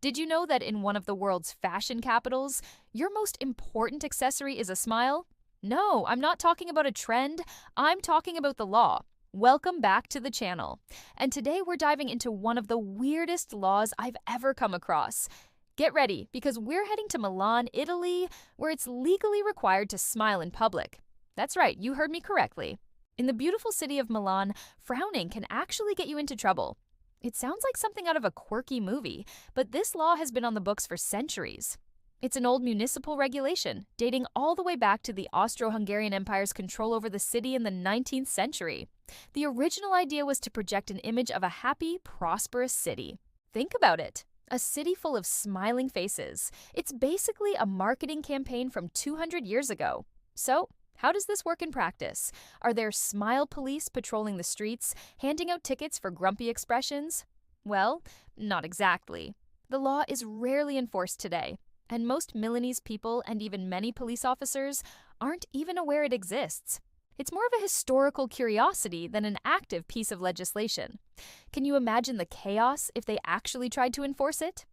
Did you know that in one of the world's fashion capitals, your most important accessory is a smile? No, I'm not talking about a trend, I'm talking about the law. Welcome back to the channel. And today we're diving into one of the weirdest laws I've ever come across. Get ready, because we're heading to Milan, Italy, where it's legally required to smile in public. That's right, you heard me correctly. In the beautiful city of Milan, frowning can actually get you into trouble. It sounds like something out of a quirky movie, but this law has been on the books for centuries. It's an old municipal regulation, dating all the way back to the Austro-Hungarian Empire's control over the city in the 19th century. The original idea was to project an image of a happy, prosperous city. Think about it. A city full of smiling faces. It's basically a marketing campaign from 200 years ago. So, how does this work in practice? Are there smile police patrolling the streets, handing out tickets for grumpy expressions? Well, not exactly. The law is rarely enforced today, and most Milanese people and even many police officers aren't even aware it exists. It's more of a historical curiosity than an active piece of legislation. Can you imagine the chaos if they actually tried to enforce it?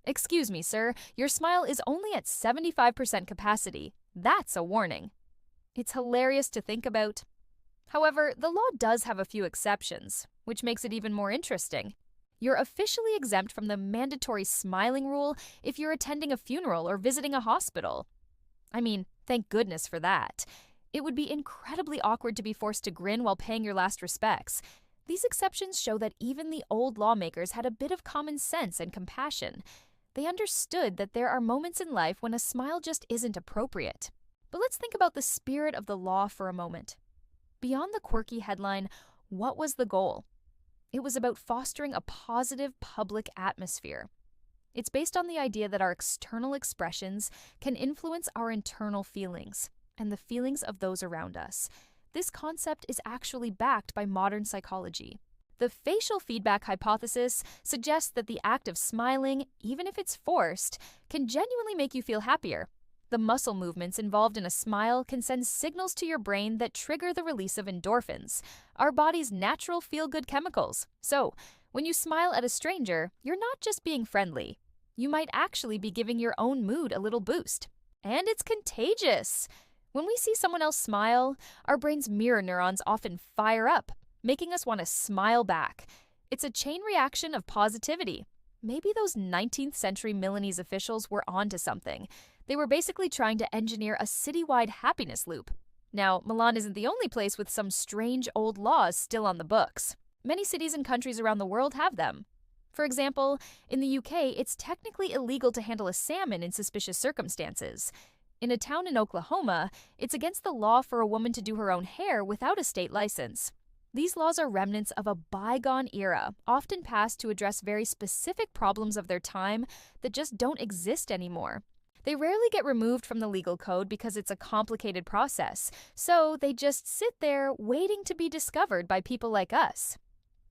Excuse me, sir, your smile is only at 75% capacity. That's a warning. It's hilarious to think about. However, the law does have a few exceptions, which makes it even more interesting. You're officially exempt from the mandatory smiling rule if you're attending a funeral or visiting a hospital. I mean, thank goodness for that. It would be incredibly awkward to be forced to grin while paying your last respects. These exceptions show that even the old lawmakers had a bit of common sense and compassion. They understood that there are moments in life when a smile just isn't appropriate. But let's think about the spirit of the law for a moment. Beyond the quirky headline, what was the goal? It was about fostering a positive public atmosphere. It's based on the idea that our external expressions can influence our internal feelings and the feelings of those around us. This concept is actually backed by modern psychology. The facial feedback hypothesis suggests that the act of smiling, even if it's forced, can genuinely make you feel happier. The muscle movements involved in a smile can send signals to your brain that trigger the release of endorphins, our body's natural feel-good chemicals. So, when you smile at a stranger, you're not just being friendly. You might actually be giving your own mood a little boost. And it's contagious! When we see someone else smile, our brain's mirror neurons often fire up, making us want to smile back. It's a chain reaction of positivity. Maybe those 19th century Milanese officials were onto something. They were basically trying to engineer a citywide happiness loop. Now, Milan isn't the only place with some strange old laws still on the books. Many cities and countries around the world have them. For example, in the UK, it's technically illegal to handle a salmon in suspicious circumstances. In a town in Oklahoma, it's against the law for a woman to do her own hair without a state license. These laws are remnants of a bygone era, often passed to address very specific problems of their time that just don't exist anymore. They rarely get removed from the legal code because it's a complicated process, so they just sit there waiting to be discovered by people like us.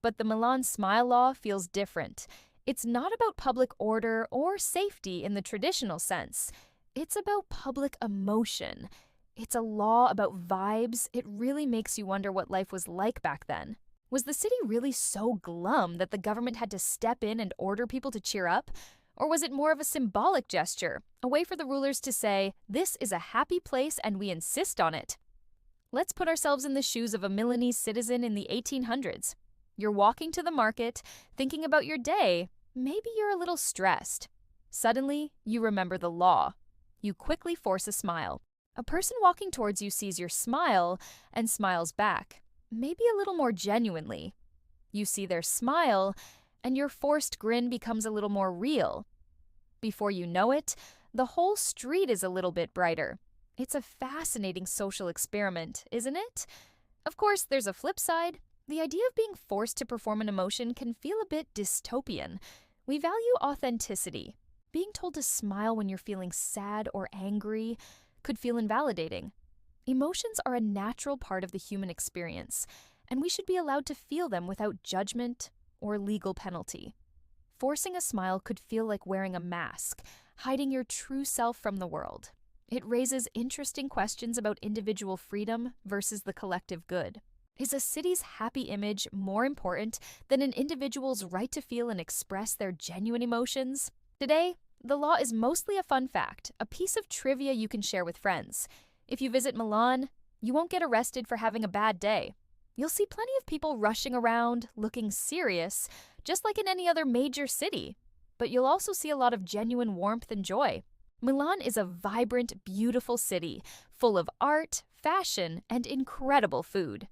But the Milan Smile Law feels different. It's not about public order or safety in the traditional sense. It's about public emotion. It's a law about vibes. It really makes you wonder what life was like back then. Was the city really so glum that the government had to step in and order people to cheer up? Or was it more of a symbolic gesture, a way for the rulers to say, this is a happy place and we insist on it? Let's put ourselves in the shoes of a Milanese citizen in the 1800s. You're walking to the market, thinking about your day. Maybe you're a little stressed. Suddenly, you remember the law. You quickly force a smile. A person walking towards you sees your smile and smiles back, maybe a little more genuinely. You see their smile, and your forced grin becomes a little more real. Before you know it, the whole street is a little bit brighter. It's a fascinating social experiment, isn't it? Of course, there's a flip side. The idea of being forced to perform an emotion can feel a bit dystopian. We value authenticity. Being told to smile when you're feeling sad or angry could feel invalidating. Emotions are a natural part of the human experience, and we should be allowed to feel them without judgment or legal penalty. Forcing a smile could feel like wearing a mask, hiding your true self from the world. It raises interesting questions about individual freedom versus the collective good. Is a city's happy image more important than an individual's right to feel and express their genuine emotions? Today, the law is mostly a fun fact, a piece of trivia you can share with friends. If you visit Milan, you won't get arrested for having a bad day. You'll see plenty of people rushing around, looking serious, just like in any other major city. But you'll also see a lot of genuine warmth and joy. Milan is a vibrant, beautiful city, full of art, fashion, and incredible food.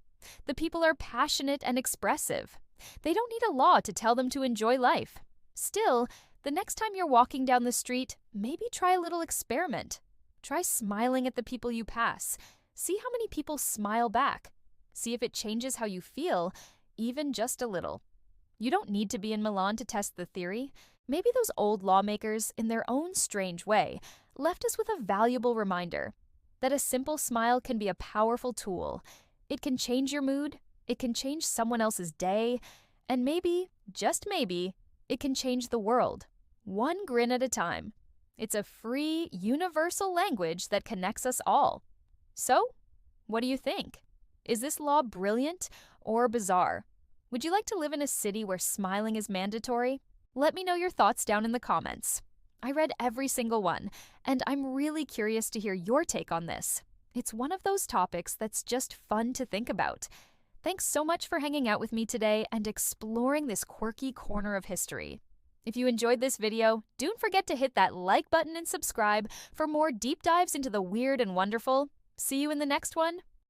The people are passionate and expressive. They don't need a law to tell them to enjoy life. Still, the next time you're walking down the street, maybe try a little experiment. Try smiling at the people you pass. See how many people smile back. See if it changes how you feel, even just a little. You don't need to be in Milan to test the theory. Maybe those old lawmakers, in their own strange way, left us with a valuable reminder that a simple smile can be a powerful tool. It can change your mood, it can change someone else's day, and maybe, just maybe, it can change the world, one grin at a time. It's a free, universal language that connects us all. So, what do you think? Is this law brilliant or bizarre? Would you like to live in a city where smiling is mandatory? Let me know your thoughts down in the comments. I read every single one, and I'm really curious to hear your take on this. It's one of those topics that's just fun to think about. Thanks so much for hanging out with me today and exploring this quirky corner of history. If you enjoyed this video, don't forget to hit that like button and subscribe for more deep dives into the weird and wonderful. See you in the next one.